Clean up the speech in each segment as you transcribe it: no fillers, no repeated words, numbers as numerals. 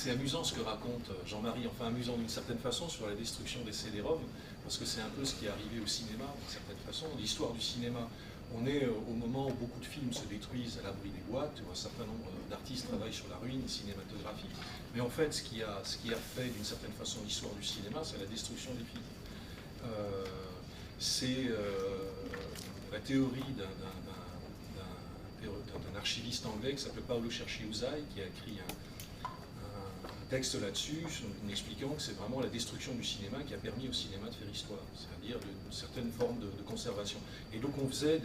c'est amusant ce que raconte Jean-Marie, enfin amusant d'une certaine façon sur la destruction des CD-ROM, parce que c'est un peu ce qui est arrivé au cinéma, d'une certaine façon. L'histoire du cinéma, on est au moment où beaucoup de films se détruisent à l'abri des boîtes, où un certain nombre d'artistes travaillent sur la ruine cinématographique. Mais en fait, ce qui a fait d'une certaine façon l'histoire du cinéma, c'est la destruction des films. C'est la théorie d'un archiviste anglais qui s'appelle Paolo Cerci-Usai, qui a écrit un texte là-dessus, en expliquant que c'est vraiment la destruction du cinéma qui a permis au cinéma de faire histoire, c'est-à-dire une certaine forme de conservation. Et donc on faisait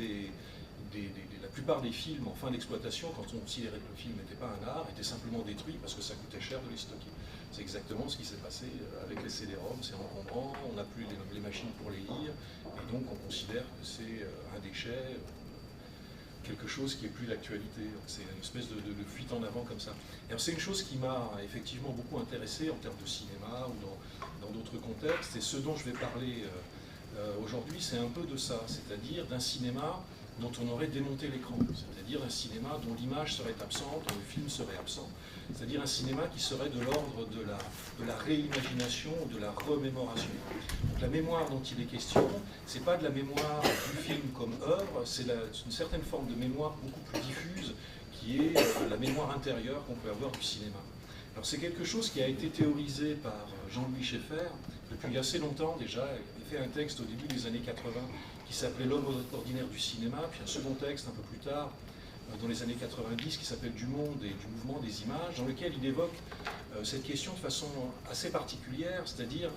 la plupart des films en fin d'exploitation, quand on considérait que le film n'était pas un art, était simplement détruit parce que ça coûtait cher de les stocker. C'est exactement ce qui s'est passé avec les CD-ROM, c'est encombrant, on n'a plus les machines pour les lire, et donc on considère que c'est un déchet, quelque chose qui n'est plus d'actualité. C'est une espèce de fuite en avant comme ça. C'est une chose qui m'a effectivement beaucoup intéressé en termes de cinéma ou dans d'autres contextes, et ce dont je vais parler aujourd'hui, c'est un peu de ça, c'est-à-dire d'un cinéma dont on aurait démonté l'écran, c'est-à-dire un cinéma dont l'image serait absente, dont le film serait absent, c'est-à-dire un cinéma qui serait de l'ordre de la réimagination, de la remémoration. Donc, la mémoire dont il est question, c'est pas de la mémoire du film comme œuvre, c'est une certaine forme de mémoire beaucoup plus diffuse, qui est la mémoire intérieure qu'on peut avoir du cinéma. Alors c'est quelque chose qui a été théorisé par Jean-Louis Schaeffer depuis assez longtemps déjà. Il a fait un texte au début des années 80 qui s'appelait L'homme ordinaire du cinéma, puis un second texte un peu plus tard, dans les années 90, qui s'appelle Du monde et du mouvement des images, dans lequel il évoque cette question de façon assez particulière, c'est-à-dire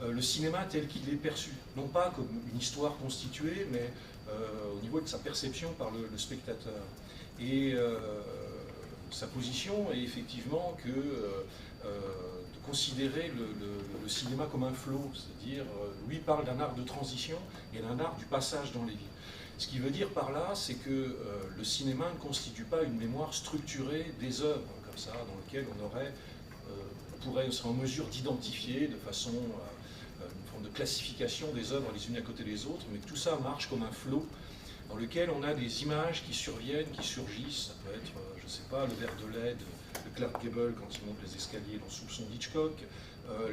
le cinéma tel qu'il est perçu, non pas comme une histoire constituée, mais au niveau de sa perception par le spectateur. Et sa position est effectivement que de considérer le cinéma comme un flot, c'est-à-dire lui parle d'un art de transition et d'un art du passage dans les vies. Ce qui veut dire par là, c'est que le cinéma ne constitue pas une mémoire structurée des œuvres, comme ça, dans lequel on serait en mesure d'identifier de façon une forme de classification des œuvres les unes à côté des autres, mais que tout ça marche comme un flot dans lequel on a des images qui surviennent, qui surgissent. Ça peut être, je ne sais pas, le verre de lait de Clark Gable quand il monte les escaliers dans Soupçon d'Hitchcock,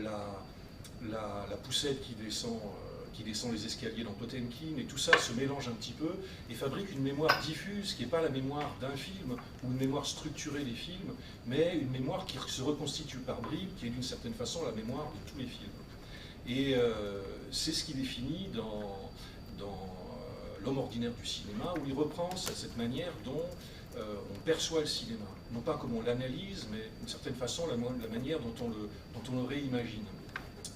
la poussette qui descend les escaliers dans Potemkin, et tout ça se mélange un petit peu et fabrique une mémoire diffuse qui n'est pas la mémoire d'un film ou une mémoire structurée des films, mais une mémoire qui se reconstitue par bribes, qui est d'une certaine façon la mémoire de tous les films. Et c'est ce qui définit dans L'homme ordinaire du cinéma, où il reprend cette manière dont on perçoit le cinéma. Non pas comme on l'analyse, mais d'une certaine façon la manière dont on le réimagine.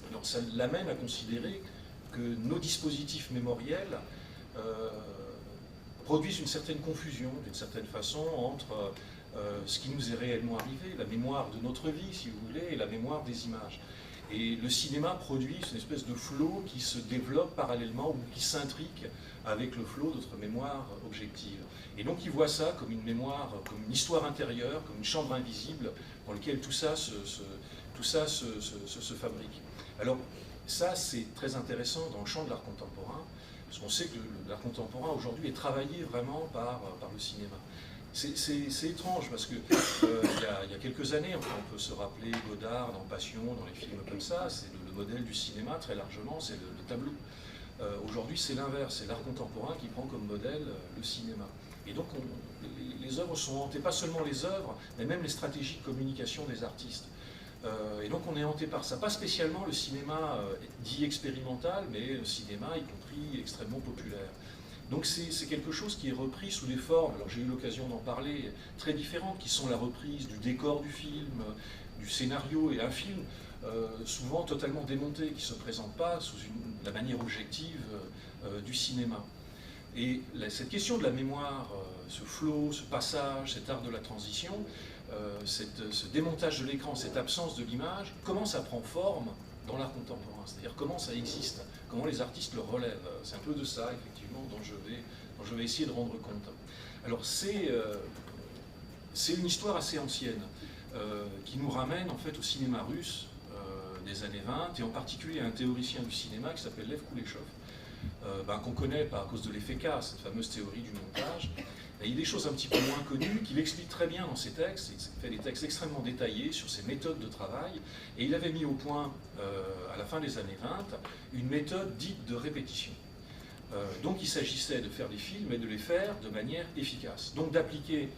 Alors ça l'amène à considérer que nos dispositifs mémoriels produisent une certaine confusion, d'une certaine façon, entre ce qui nous est réellement arrivé, la mémoire de notre vie, si vous voulez, et la mémoire des images. Et le cinéma produit une espèce de flot qui se développe parallèlement ou qui s'intrique avec le flot de notre mémoire objective. Et donc il voit ça comme une mémoire, comme une histoire intérieure, comme une chambre invisible dans laquelle tout ça se fabrique. Alors ça c'est très intéressant dans le champ de l'art contemporain, parce qu'on sait que l'art contemporain aujourd'hui est travaillé vraiment par le cinéma. C'est étrange parce que il y a quelques années, enfin, on peut se rappeler Godard dans Passion, dans les films comme ça, c'est le modèle du cinéma très largement, c'est le tableau. Aujourd'hui c'est l'inverse, c'est l'art contemporain qui prend comme modèle le cinéma. Et donc les œuvres sont hantées, pas seulement les œuvres, mais même les stratégies de communication des artistes. Et donc on est hanté par ça, pas spécialement le cinéma dit expérimental, mais le cinéma y compris extrêmement populaire. Donc c'est quelque chose qui est repris sous des formes, alors j'ai eu l'occasion d'en parler, très différentes, qui sont la reprise du décor du film, du scénario, et un film souvent totalement démonté, qui ne se présente pas sous la manière objective du cinéma. Et cette question de la mémoire, ce flow, ce passage, cet art de la transition, ce démontage de l'écran, cette absence de l'image, comment ça prend forme dans l'art contemporain, c'est-à-dire comment ça existe, comment les artistes le relèvent. C'est un peu de ça, effectivement, dont je vais essayer de rendre compte. Alors c'est une histoire assez ancienne, qui nous ramène en fait au cinéma russe des années 20, et en particulier à un théoricien du cinéma qui s'appelle Lev Kuleshov, qu'on connaît à cause de l'effet K, cette fameuse théorie du montage, Et il y a des choses un petit peu moins connues qu'il explique très bien dans ses textes. Il fait des textes extrêmement détaillés sur ses méthodes de travail. Et il avait mis au point, à la fin des années 20, une méthode dite de répétition. Donc il s'agissait de faire des films et de les faire de manière efficace. Donc d'appliquer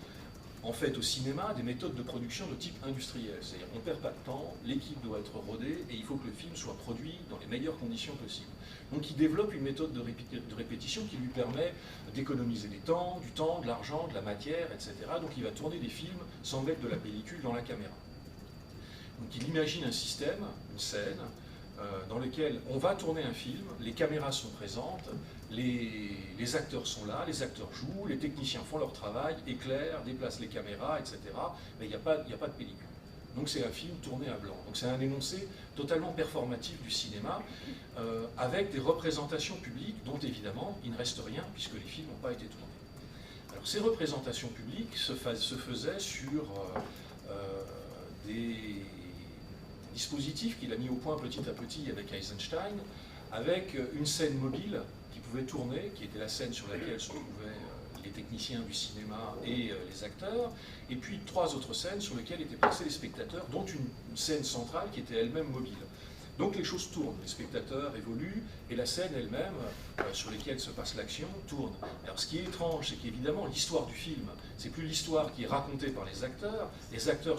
en fait au cinéma des méthodes de production de type industriel. C'est-à-dire on ne perd pas de temps, l'équipe doit être rodée et il faut que le film soit produit dans les meilleures conditions possibles. Donc il développe une méthode de répétition qui lui permet d'économiser du temps, de l'argent, de la matière, etc. Donc il va tourner des films sans mettre de la pellicule dans la caméra. Donc il imagine un système, une scène, dans lequel on va tourner un film, les caméras sont présentes, les acteurs sont là, les acteurs jouent, les techniciens font leur travail, éclairent, déplacent les caméras, etc. Mais il n'y a pas de pellicule. Donc c'est un film tourné à blanc. Donc c'est un énoncé totalement performatif du cinéma, avec des représentations publiques dont évidemment il ne reste rien puisque les films n'ont pas été tournés. Alors ces représentations publiques se faisaient sur des dispositif qu'il a mis au point petit à petit avec Eisenstein, avec une scène mobile qui pouvait tourner, qui était la scène sur laquelle se trouvaient les techniciens du cinéma et les acteurs, et puis 3 autres scènes sur lesquelles étaient placés les spectateurs, dont une scène centrale qui était elle-même mobile. Donc les choses tournent, les spectateurs évoluent, et la scène elle-même, sur laquelle se passe l'action, tourne. Alors ce qui est étrange, c'est qu'évidemment l'histoire du film, c'est plus l'histoire qui est racontée par les acteurs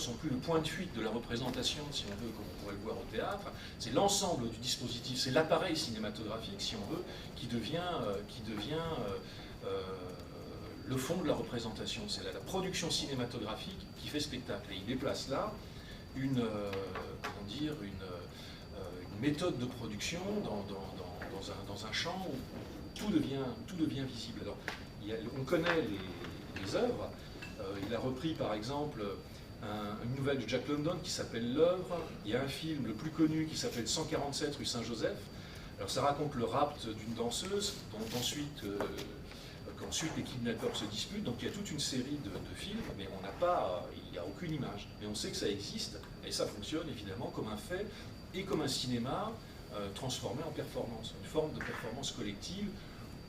sont plus le point de fuite de la représentation, si on veut, comme on pourrait le voir au théâtre, c'est l'ensemble du dispositif, c'est l'appareil cinématographique, si on veut, qui devient le fond de la représentation. C'est la production cinématographique qui fait spectacle. Et il déplace là une méthode de production dans un champ où tout devient visible. Alors, on connaît les œuvres. Il a repris par exemple une nouvelle de Jack London qui s'appelle L'œuvre. Il y a un film le plus connu qui s'appelle 147 rue Saint-Joseph. Alors ça raconte le rapt d'une danseuse, dont ensuite les kidnappeurs se disputent. Donc il y a toute une série de films, mais il n'y a aucune image. Mais on sait que ça existe, et ça fonctionne évidemment comme un fait, et comme un cinéma transformé en performance, une forme de performance collective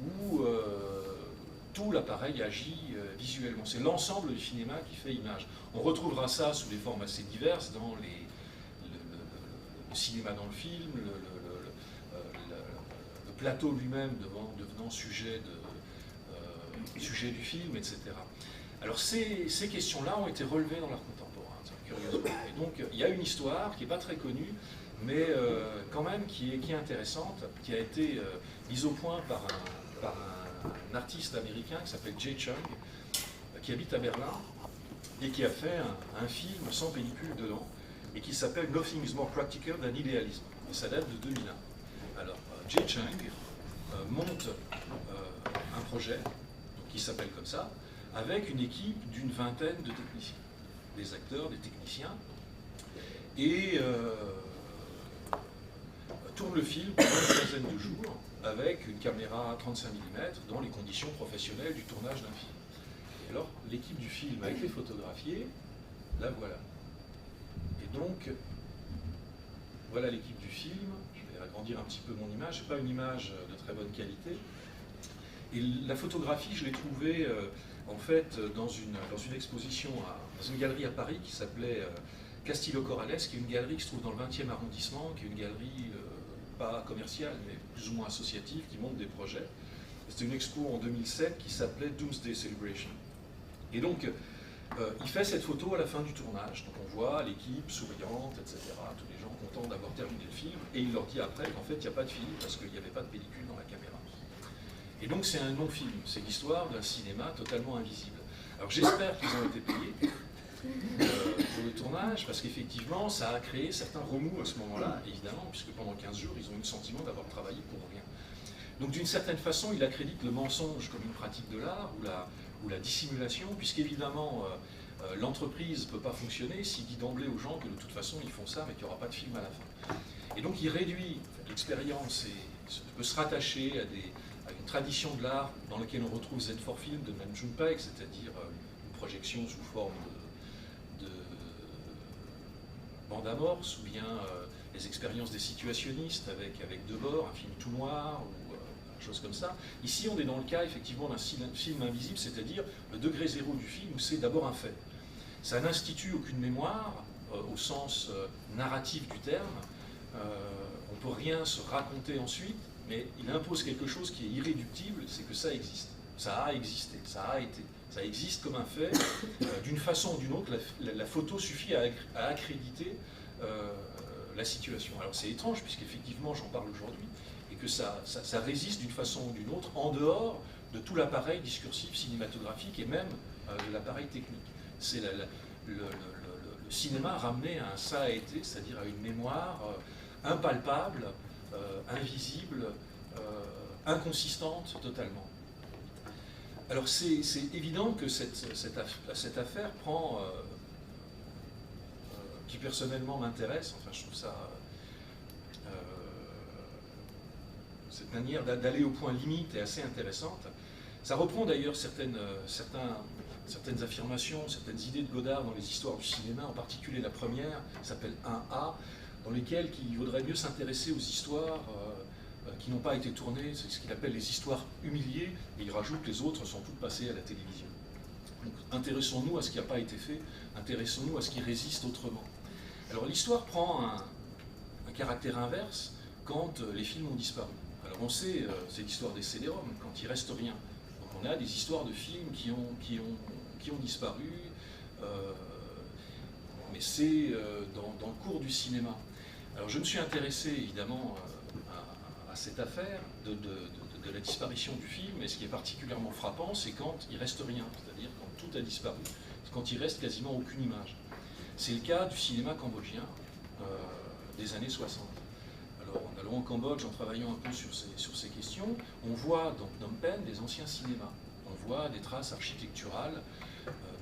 où tout l'appareil agit visuellement. C'est l'ensemble du cinéma qui fait image. On retrouvera ça sous des formes assez diverses dans le cinéma dans le film, le plateau lui-même devenant sujet du film, etc. Alors ces questions-là ont été relevées dans l'art contemporain, curieusement. Et donc il y a une histoire qui n'est pas très connue, mais quand même qui est intéressante, qui a été mise au point par un artiste américain qui s'appelle Jay Chung, qui habite à Berlin, et qui a fait un film sans pellicule dedans, et qui s'appelle Nothing is more practical than idealism. Et ça date de 2001. Alors, Jay Chung monte un projet, qui s'appelle comme ça, avec une équipe d'une vingtaine de techniciens, des acteurs, des techniciens, et tourne le film pendant une quinzaine de jours avec une caméra à 35 mm dans les conditions professionnelles du tournage d'un film. Et alors, l'équipe du film a été photographiée, la voilà. Et donc, voilà l'équipe du film. Je vais agrandir un petit peu mon image, c'est pas une image de très bonne qualité. Et la photographie, je l'ai trouvée en fait dans une exposition dans une galerie à Paris qui s'appelait Castillo Corrales, qui est une galerie qui se trouve dans le 20e arrondissement, qui est une galerie pas commerciale, mais plus ou moins associative, qui montre des projets. C'était une expo en 2007 qui s'appelait Doomsday Celebration. Et donc, il fait cette photo à la fin du tournage. Donc on voit l'équipe souriante, etc., tous les gens contents d'avoir terminé le film, et il leur dit après qu'en fait, il n'y a pas de film parce qu'il n'y avait pas de pellicule dans la caméra. Et donc c'est un non-film, c'est l'histoire d'un cinéma totalement invisible. Alors j'espère qu'ils ont été payés pour le tournage, parce qu'effectivement, ça a créé certains remous à ce moment-là, évidemment, puisque pendant 15 jours, ils ont eu le sentiment d'avoir travaillé pour rien. Donc d'une certaine façon, il accrédite le mensonge comme une pratique de l'art, ou la dissimulation, puisqu'évidemment, l'entreprise ne peut pas fonctionner s'il dit d'emblée aux gens que de toute façon, ils font ça, mais qu'il n'y aura pas de film à la fin. Et donc il réduit l'expérience et peut se rattacher à une tradition de l'art dans laquelle on retrouve Z for Film de Nam June Paik, c'est-à-dire une projection sous forme de bande amorce, ou bien les expériences des situationnistes avec Debord, un film tout noir, ou quelque chose comme ça. Ici, on est dans le cas effectivement d'un film invisible, c'est-à-dire le degré zéro du film où c'est d'abord un fait. Ça n'institue aucune mémoire au sens narratif du terme. On ne peut rien se raconter ensuite, mais il impose quelque chose qui est irréductible, c'est que ça existe. Ça a existé, ça a été. Ça existe comme un fait. D'une façon ou d'une autre, la photo suffit à accréditer la situation. Alors c'est étrange, puisqu'effectivement j'en parle aujourd'hui, et que ça résiste d'une façon ou d'une autre en dehors de tout l'appareil discursif cinématographique et même de l'appareil technique. C'est le cinéma ramené à un ça a été, c'est-à-dire à une mémoire impalpable, invisible, inconsistante totalement. Alors c'est évident que cette affaire prend, qui personnellement m'intéresse, enfin je trouve ça, cette manière d'aller au point limite est assez intéressante. Ça reprend d'ailleurs certaines affirmations, certaines idées de Godard dans les histoires du cinéma, en particulier la première, qui s'appelle 1A, dans lesquelles il vaudrait mieux s'intéresser aux histoires qui n'ont pas été tournées, c'est ce qu'il appelle les histoires humiliées, et il rajoute que les autres sont toutes passées à la télévision. Donc intéressons-nous à ce qui n'a pas été fait, intéressons-nous à ce qui résiste autrement. Alors l'histoire prend un caractère inverse quand les films ont disparu. Alors on sait, c'est l'histoire des CD-ROM, quand il ne reste rien. Donc on a des histoires de films qui ont disparu, mais c'est dans le cours du cinéma. Alors je me suis intéressé évidemment à cette affaire de la disparition du film, et ce qui est particulièrement frappant, c'est quand il ne reste rien, c'est-à-dire quand tout a disparu, quand il reste quasiment aucune image. C'est le cas du cinéma cambodgien des années 60. Alors en allant au Cambodge, en travaillant un peu sur ces questions, on voit dans Phnom Penh des anciens cinémas. On voit des traces architecturales,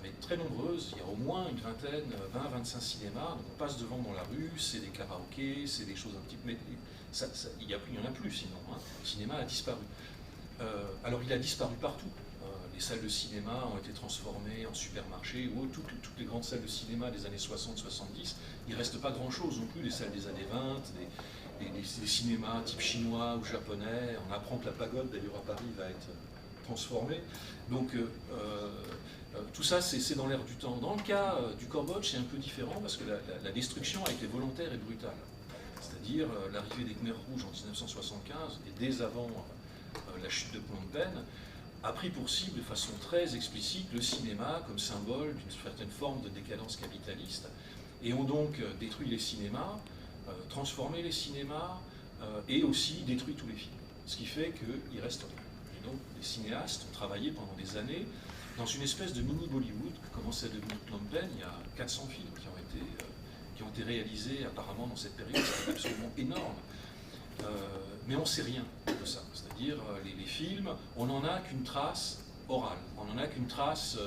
mais très nombreuses. Il y a au moins une vingtaine, 20-25 cinémas. Donc on passe devant dans la rue, c'est des karaokés, c'est des choses un petit peu... Mais il n'y en a plus sinon. Hein. Le cinéma a disparu. Alors il a disparu partout. Les salles de cinéma ont été transformées en supermarchés, ou toutes les grandes salles de cinéma des années 60-70. Il ne reste pas grand-chose non plus, les salles des années 20, des cinémas type chinois ou japonais. On apprend que la pagode, d'ailleurs à Paris, va être transformée. Donc tout ça, c'est dans l'air du temps. Dans le cas du Cambodge, c'est un peu différent parce que la destruction a été volontaire et brutale. C'est-à-dire l'arrivée des Khmers rouges en 1975, et dès avant la chute de Phnom Penh, a pris pour cible de façon très explicite le cinéma comme symbole d'une certaine forme de décadence capitaliste, et ont donc détruit les cinémas, transformé les cinémas, et aussi détruit tous les films. Ce qui fait qu'il reste rien. Et donc les cinéastes ont travaillé pendant des années dans une espèce de mini-Bollywood que commençait à devenir Phnom Penh. Il y a 400 films qui ont été réalisés apparemment dans cette période, c'est absolument énorme. Mais on ne sait rien de ça. C'est-à-dire, les films, on n'en a qu'une trace orale, on n'en a qu'une trace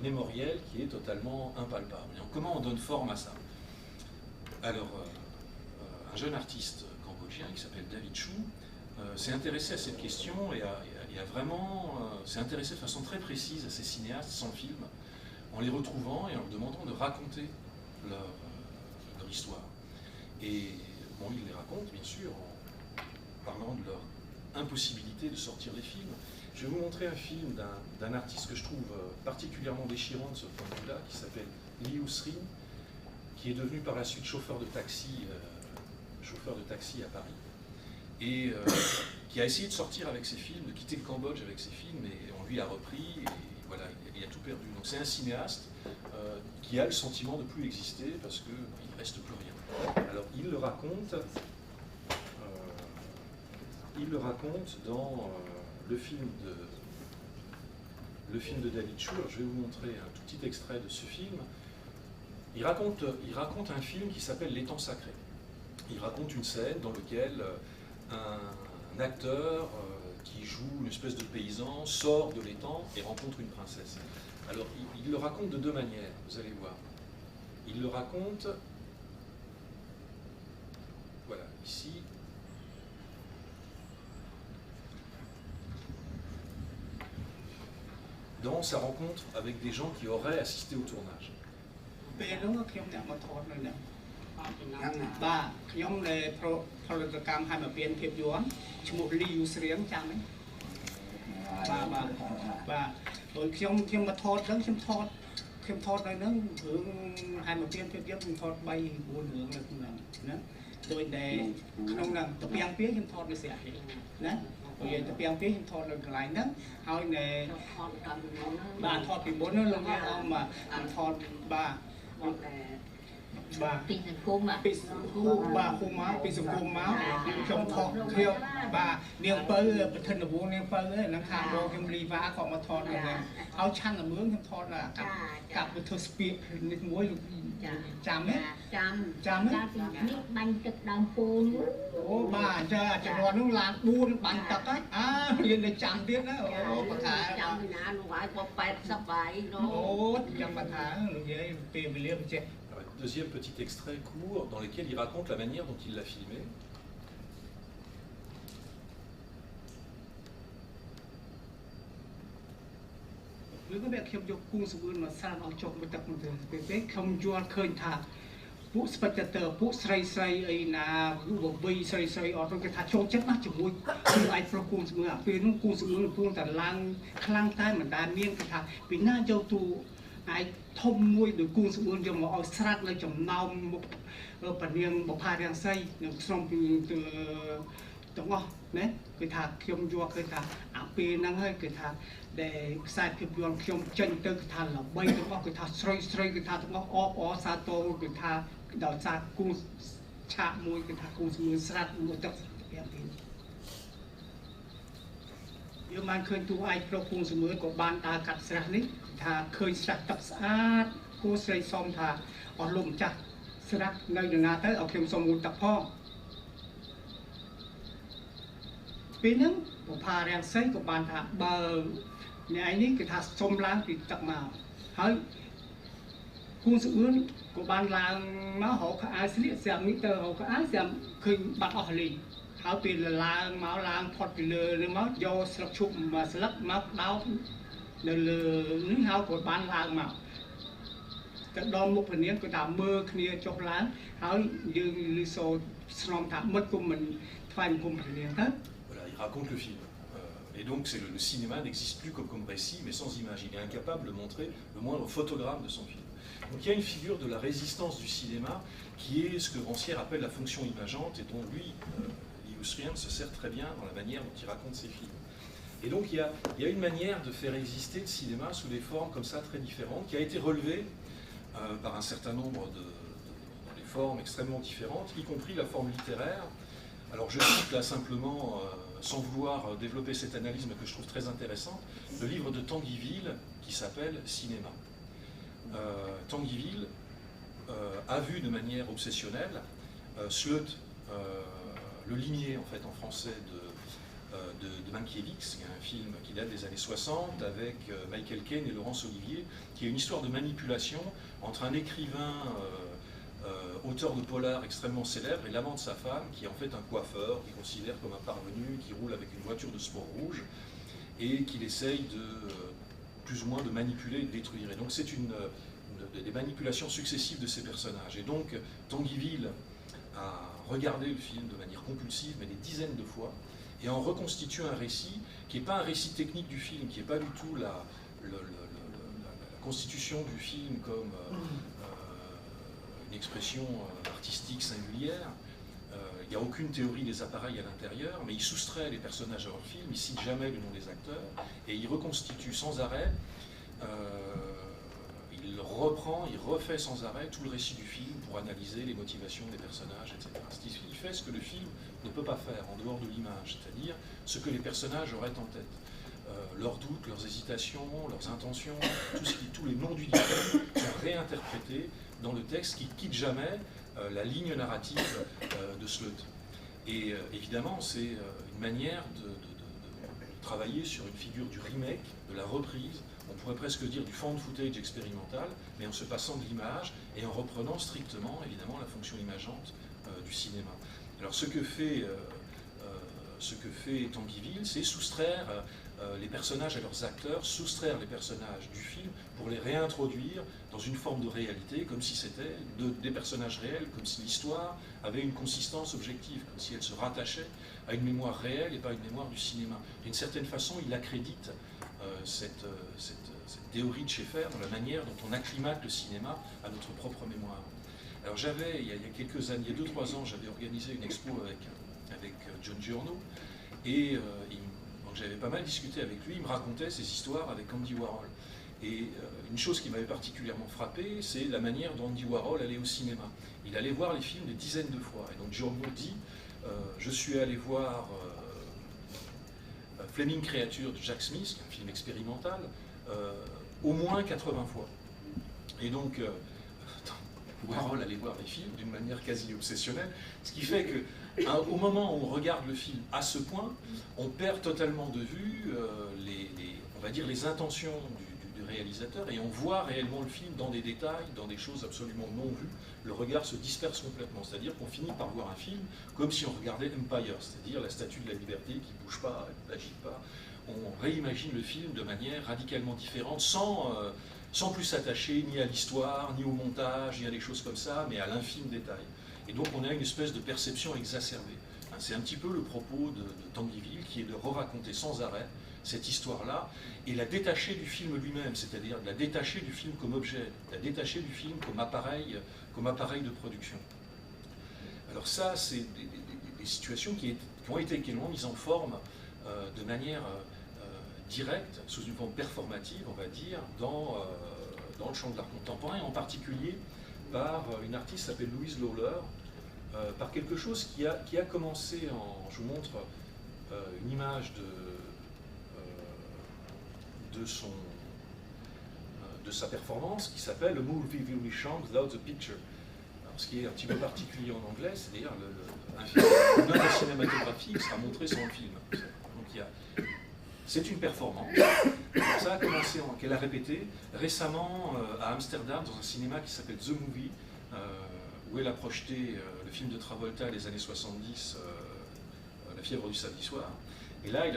mémorielle qui est totalement impalpable. Et comment on donne forme à ça? Alors, un jeune artiste cambodgien qui s'appelle David Chou s'est intéressé à cette question et a vraiment s'est intéressé de façon très précise à ces cinéastes sans film, en les retrouvant et en leur demandant de raconter leur histoire. Et bon, il les raconte, bien sûr, en parlant de leur impossibilité de sortir des films. Je vais vous montrer un film d'un artiste que je trouve particulièrement déchirant de ce point de vue-là, qui s'appelle Liu Srin, qui est devenu par la suite chauffeur de taxi à Paris, et qui a essayé de sortir avec ses films, de quitter le Cambodge avec ses films, et on lui a repris, et voilà, il a tout perdu. Donc c'est un cinéaste qui a le sentiment de ne plus exister parce qu'il ne reste plus rien. Alors il le raconte dans le film de David Chou. Alors, je vais vous montrer un tout petit extrait de ce film. Il raconte un film qui s'appelle L'étang sacré. Il raconte une scène dans laquelle un acteur qui joue une espèce de paysan sort de l'étang et rencontre une princesse. Alors il le raconte de deux manières, vous allez voir. Il le raconte, voilà, ici. Dans sa rencontre avec des gens qui auraient assisté au tournage. ផលិតកម្មហើយមកមានភាពយន្តឈ្មោះ Liu Sriang ចាំទេបាទដោយខ្ញុំមកថតហ្នឹងខ្ញុំថតនៅហ្នឹងរឿងហើយមកមានភាពយន្តខ្ញុំថត3 4រឿងនៅក្នុងហ្នឹងណាដោយតែក្នុងហ្នឹងតពាំងពីខ្ញុំថតនៅស្រាប់ទេណានិយាយតពាំងពីខ្ញុំថតនៅកន្លែងហ្នឹងហើយនៅបាទថតពីមុនហ្នឹងលោកអ្នកអមមកថតបាទពីសង្គមពីសង្គមបាទគុំមកពីសង្គមមកខ្ញុំថតខ្ញុំបាទនាងពៅប្រធានវងនាងពៅហ្នឹងខាងបងខ្ញុំលីវ៉ាក៏មកថតនៅហ្នឹងហើយឆាន់ល្មឿងខ្ញុំថតកាប់ទៅធ្វើស្ពាកនេះមួយចាំទេចាំនេះបាញ់ទឹកដើមពោលអូបាទអញ្ចឹងអាចរត់នោះឡាន4បាញ់ទឹកហើយរៀនតែចាំទៀតណាអូបថាចាំពីណានោះហើយប80បាយអូចាំបថានិយាយពេលវេលាចេះDeuxième petit extrait court dans lequel il raconte la manière dont il l'a filmé. ឬក៏វាខ្ញុំយកគូសវឿនមកសាមឲ្យចុះមកទឹកទៅពេលខ្ញុំយល់ឃើញថាពួក spectator ពួកស្រីអីណាយុវវ័យស្រីអត់គេថាចូលចិត្តណាស់ជាមួយគឺឯងប្រុសគូសវឿនអាពេលនោះគូសវឿនកំពុងតែឡើងខ្លាំងតែមិនដែលមានគេថាពីណាយកទូឯធំមួយដោយគូសវឿនយកមកឲ្យស្រាត់នៅចំណោមមុខពនាងបុផារាំងសីនៅក្នុងទាំងអស់ណាគឺថាខ្ញុំយល់ឃើញថាអាពេលហ្នឹងហើយគឺថាដែលខ្សែភាពយន្តខ្ញុំចេញទៅគឺថាល្បីទាំងអស់គឺថាស្រីគឺថាទាំងអស់អបសាទរគឺថាដោយសារគូឆាកមួយគឺថាគូស្មើស្រាត់មួយទឹកយ៉ាងទៀតយើងបានឃើញទូឯកប្រុសគូស្មើក៏បានដើរកាត់ស្រះនេះថាឃើញស្រះទឹកស្អាតគូស្រីសុំថាអស់លោកម្ចាស់ស្រះនៅណាទៅឲ្យខ្ញុំសុំមួយទឹកផងពេលហ្នឹងបុផារាំងសីក៏បានថាបើអ្នកឯងនេះគឺថាសុំឡើងពីទឹកមកហើយគូស្អឿនក៏បានឡើងមករកខោអាវស្លៀកស្រាប់នេះទៅរកខោអាវស្រាប់ឃើញបាត់អស់លីងហើយពេលឡើងមកឡើងផុតពីលើនឹងមកយកស្លឹកឈប់មួយស្លឹកមកដោតនៅលើនេះហើយក៏បានឡើងមកទៅដល់មុខព្រះនាងក៏ថាមើលគ្នាចុះឡើងហើយយើងលឺសូរស្នំថាមិនគុំមិនថ្វាយបង្គំព្រះនាងទៅVoilà, il raconte le film. Et donc, le cinéma n'existe plus comme récit, mais sans image. Il est incapable de montrer le moindre photogramme de son film. Donc, il y a une figure de la résistance du cinéma qui est ce que Rancière appelle la fonction imageante et dont lui, Liu Sriang, se sert très bien dans la manière dont il raconte ses films. Et donc, il y a une manière de faire exister le cinéma sous des formes comme ça très différentes, qui a été relevée par un certain nombre de formes extrêmement différentes, y compris la forme littéraire. Alors je cite là simplement, sans vouloir développer cette analyse, mais que je trouve très intéressant, le livre de Tanguy-Ville qui s'appelle Cinéma. Tanguy-Ville a vu de manière obsessionnelle Sleuth, le limier en fait en français de Mankiewicz, qui est un film qui date des années 60 avec Michael Caine et Laurence Olivier, qui est une histoire de manipulation entre un écrivain auteur de polar extrêmement célèbre et l'amant de sa femme qui est en fait un coiffeur, qui considère comme un parvenu, qui roule avec une voiture de sport rouge et qu'il essaye de plus ou moins de manipuler et de détruire. Et donc c'est des manipulations successives de ces personnages. Et donc Tanguy-Ville a regardé le film de manière compulsive, mais des dizaines de fois, et en reconstitue un récit qui n'est pas un récit technique du film, qui n'est pas du tout la constitution du film comme une expression artistique singulière. Il n'y a aucune théorie des appareils à l'intérieur, mais il soustrait les personnages à leur film, il ne cite jamais le nom des acteurs, et il reconstitue sans arrêt, il reprend, il refait sans arrêt tout le récit du film pour analyser les motivations des personnages, etc. Il fait ce que le film ne peut pas faire en dehors de l'image, c'est-à-dire ce que les personnages auraient en tête. Leurs doutes, leurs hésitations, leurs intentions, tous les noms du dialogue sont réinterprétés dans le texte qui ne quitte jamais la ligne narrative de Sleuth. Et évidemment, c'est une manière de travailler sur une figure du remake, de la reprise, on pourrait presque dire du found footage expérimental, mais en se passant de l'image et en reprenant strictement, évidemment, la fonction imageante du cinéma. Alors ce que fait Tanguy-Ville, c'est soustraire les personnages à leurs acteurs, soustraire les personnages du film pour les réintroduire dans une forme de réalité, comme si c'était des personnages réels, comme si l'histoire avait une consistance objective, comme si elle se rattachait à une mémoire réelle et pas une mémoire du cinéma. D'une certaine façon, il accrédite cette théorie de Schaeffer dans la manière dont on acclimate le cinéma à notre propre mémoire. Alors il y a quelques années, il y a 2-3 ans, j'avais organisé une expo avec John Giorno, et donc j'avais pas mal discuté avec lui, il me racontait ses histoires avec Andy Warhol. Et une chose qui m'avait particulièrement frappé, c'est la manière dont Andy Warhol allait au cinéma. Il allait voir les films des dizaines de fois. Et donc Giorno dit, je suis allé voir Flaming Creature de Jack Smith, un film expérimental, au moins 80 fois. Et donc, Warhol allait voir les films d'une manière quasi obsessionnelle, ce qui fait que au moment où on regarde le film à ce point, on perd totalement de vue on va dire les intentions du réalisateur, et on voit réellement le film dans des détails, dans des choses absolument non vues. Le regard se disperse complètement, c'est-à-dire qu'on finit par voir un film comme si on regardait Empire, c'est-à-dire la statue de la liberté qui ne bouge pas, elle n'agit pas. On réimagine le film de manière radicalement différente, sans plus s'attacher ni à l'histoire, ni au montage, ni à des choses comme ça, mais à l'infime détail. Et donc on a une espèce de perception exacerbée. C'est un petit peu le propos de Tangiville, qui est de re-raconter sans arrêt cette histoire-là, et la détacher du film lui-même, c'est-à-dire la détacher du film comme objet, la détacher du film comme appareil de production. Alors ça, c'est des situations qui ont été également mises en forme de manière directe, sous une forme performative, on va dire, dans le champ de l'art contemporain, et en particulier par une artiste qui s'appelle Louise Lawler, par quelque chose qui a commencé je vous montre une image de sa performance qui s'appelle A Movie Will Be Shown Without the Picture. Alors, ce qui est un petit peu particulier en anglais, c'est d'ailleurs une œuvre cinématographique sera montrée sans le film. Donc c'est une performance. Ça a commencé, qu'elle a répété récemment à Amsterdam dans un cinéma qui s'appelle The Movie, où elle a projeté le film de Travolta des années 70, La fièvre du samedi soir. Et là, elle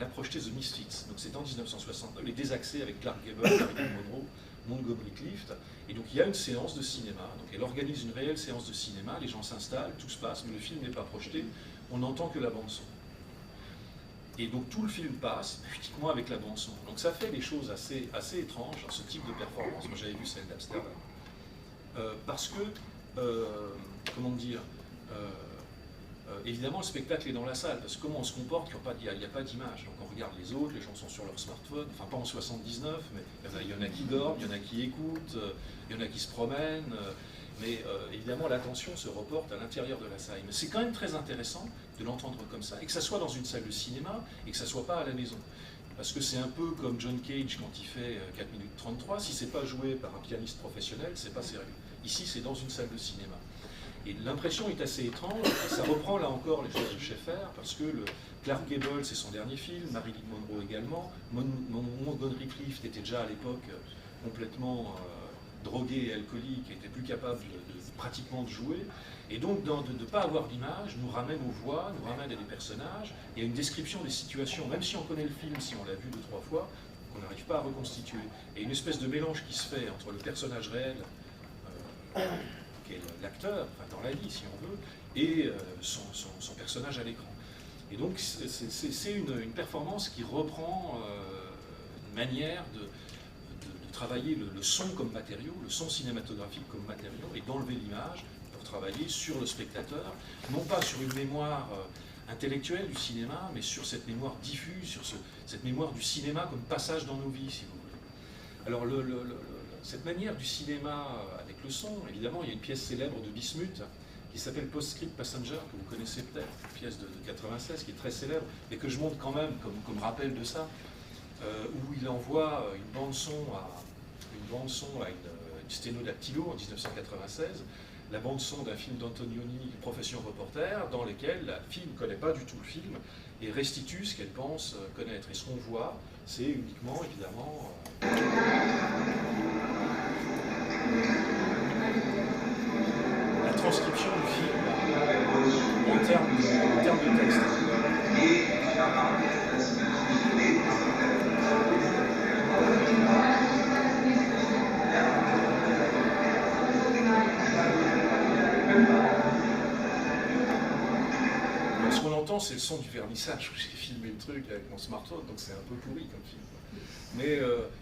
a projeté The Misfits. Donc c'est en 1969, les désaxés avec Clark Gable, Marilyn Monroe, Montgomery Clift. Et donc il y a une séance de cinéma. Donc elle organise une réelle séance de cinéma, les gens s'installent, tout se passe, mais le film n'est pas projeté, on n'entend que la bande-son. Et donc tout le film passe uniquement avec la bande-son. Donc ça fait des choses assez étranges dans ce type de performance. Moi j'avais vu celle d'Amsterdam. Parce que, comment dire, évidemment le spectacle est dans la salle, parce que comment on se comporte, il n'y a pas d'image. Donc on regarde les autres, les gens sont sur leur smartphone, enfin pas en 79, mais il y en a qui dorment, il y en a qui écoutent, il y en a qui se promènent, mais évidemment l'attention se reporte à l'intérieur de la salle. Mais c'est quand même très intéressant de l'entendre comme ça, et que ça soit dans une salle de cinéma, et que ça soit pas à la maison. Parce que c'est un peu comme John Cage quand il fait 4 minutes 33, si c'est pas joué par un pianiste professionnel, c'est pas sérieux. Ici, c'est dans une salle de cinéma. Et l'impression est assez étrange, et ça reprend là encore les choses de Schaeffer, parce que Clark Gable, c'est son dernier film, Marilyn Monroe également, Montgomery Clift était déjà à l'époque complètement drogué et alcoolique, et était plus capable pratiquement de jouer, et donc de ne pas avoir d'image nous ramène aux voix, nous ramène à des personnages, et à une description des situations, même si on connaît le film, si on l'a vu 2-3 fois, qu'on n'arrive pas à reconstituer. Et une espèce de mélange qui se fait entre le personnage réel, qui est l'acteur, enfin dans la vie si on veut, et son personnage à l'écran. Et donc c'est une performance qui reprend une manière de travailler le son comme matériau, le son cinématographique comme matériau, et d'enlever l'image pour travailler sur le spectateur, non pas sur une mémoire intellectuelle du cinéma, mais sur cette mémoire diffuse, sur cette mémoire du cinéma comme passage dans nos vies, si vous voulez. Alors cette manière du cinéma avec le son, évidemment, il y a une pièce célèbre de Bismuth qui s'appelle Postscript Passenger, que vous connaissez peut-être, une pièce de 96 qui est très célèbre, et que je montre quand même comme rappel de ça, où il envoie une bande-son à une sténodactylo en 1996, la bande-son d'un film d'Antonioni, Profession reporter, dans lequel la fille ne connaît pas du tout le film et restitue ce qu'elle pense connaître. Et ce qu'on voit, c'est uniquement, évidemment, la transcription du film en termes de texte. c'est le son du vernissage où j'ai filmé le truc avec mon smartphone, donc c'est un peu pourri comme film. Mais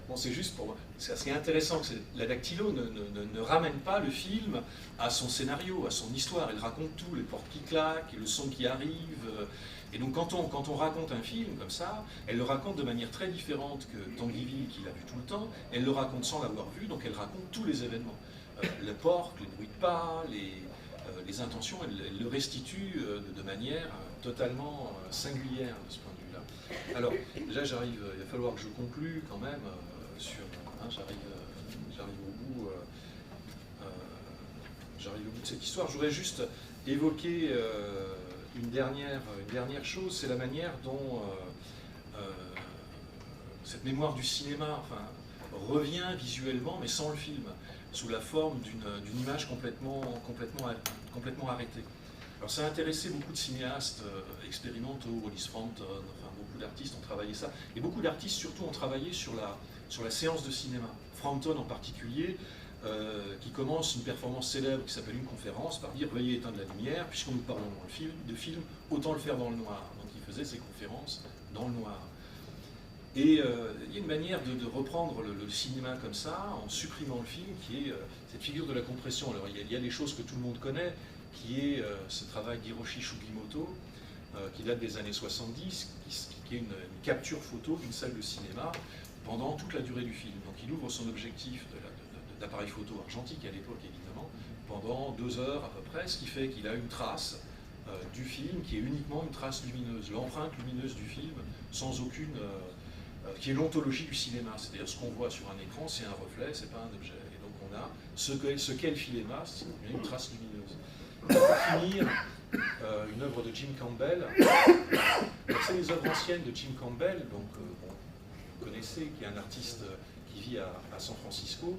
bon, c'est juste pour... Ce qui est intéressant, c'est que la dactylo ne ramène pas le film à son scénario, à son histoire. Elle raconte tout, les portes qui claquent, le son qui arrive. Et donc quand on raconte un film comme ça, elle le raconte de manière très différente que Tanguy, qui l'a vu tout le temps. Elle le raconte sans l'avoir vu, donc elle raconte tous les événements. Les portes, les bruits de pas, les intentions, elle le restitue de manière totalement singulière de ce point de vue-là. Alors, déjà, il va falloir que je conclue quand même sur... j'arrive au bout de cette histoire. Je voudrais juste évoquer une dernière chose, c'est la manière dont cette mémoire du cinéma revient visuellement, mais sans le film, sous la forme d'une image complètement arrêtée. Alors ça a intéressé beaucoup de cinéastes expérimentaux, Hollis Frampton, beaucoup d'artistes ont travaillé ça, et beaucoup d'artistes surtout ont travaillé sur la séance de cinéma. Frampton en particulier, qui commence une performance célèbre qui s'appelle une conférence par dire « Veuillez éteindre la lumière, puisqu'on nous parle de film, autant le faire dans le noir ». Donc il faisait ses conférences dans le noir. Et il y a une manière de reprendre le cinéma comme ça, en supprimant le film, qui est cette figure de la compression. Alors il y a des choses que tout le monde connaît, qui est ce travail d'Hiroshi Sugimoto, qui date des années 70, qui est une capture photo d'une salle de cinéma pendant toute la durée du film. Donc il ouvre son objectif d'appareil photo argentique à l'époque évidemment, pendant 2 heures à peu près, ce qui fait qu'il a une trace du film qui est uniquement une trace lumineuse, l'empreinte lumineuse du film, sans aucune... qui est l'ontologie du cinéma, c'est-à-dire ce qu'on voit sur un écran, c'est un reflet, c'est pas un objet. Et donc on a ce qu'est le cinéma, c'est une trace lumineuse. Et pour finir, une œuvre de Jim Campbell, c'est les œuvres anciennes de Jim Campbell, donc vous connaissez, qui est un artiste qui vit à San Francisco,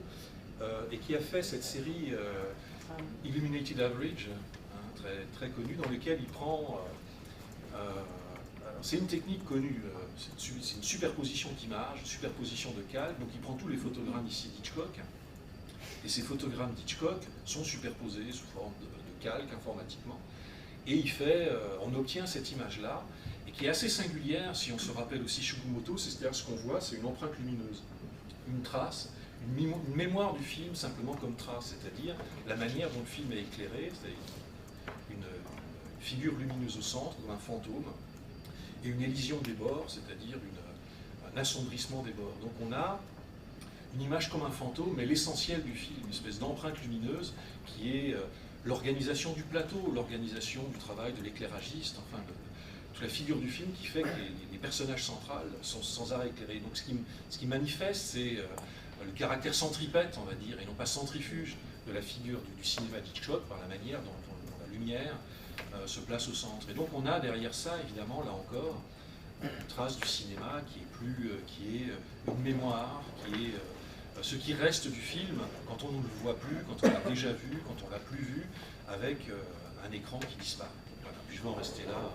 et qui a fait cette série Illuminated Average, très, très connue, dans laquelle il prend... c'est une technique connue, c'est une superposition d'images, une superposition de calques, donc il prend tous les photogrammes ici d'Hitchcock, et ces photogrammes d'Hitchcock sont superposés sous forme de calque informatiquement, et on obtient cette image-là, et qui est assez singulière, si on se rappelle aussi Sugimoto, c'est-à-dire ce qu'on voit, c'est une empreinte lumineuse, une trace, une mémoire du film simplement comme trace, c'est-à-dire la manière dont le film est éclairé, c'est-à-dire une figure lumineuse au centre, comme un fantôme, et une élision des bords, c'est-à-dire un assombrissement des bords. Donc on a une image comme un fantôme, mais l'essentiel du film, une espèce d'empreinte lumineuse qui est l'organisation du plateau, l'organisation du travail de l'éclairagiste, enfin toute la figure du film qui fait que les personnages centrales sont sans arrêt éclairés. Donc ce qui manifeste, c'est le caractère centripète, on va dire, et non pas centrifuge de la figure du cinéma d'Hitchcock par la manière dont la lumière se place au centre. Et donc on a derrière ça, évidemment, là encore, une trace du cinéma qui est une mémoire, qui est ce qui reste du film quand on ne le voit plus, quand on l'a déjà vu, quand on l'a plus vu, avec un écran qui disparaît. Voilà. Puis je vais en rester là.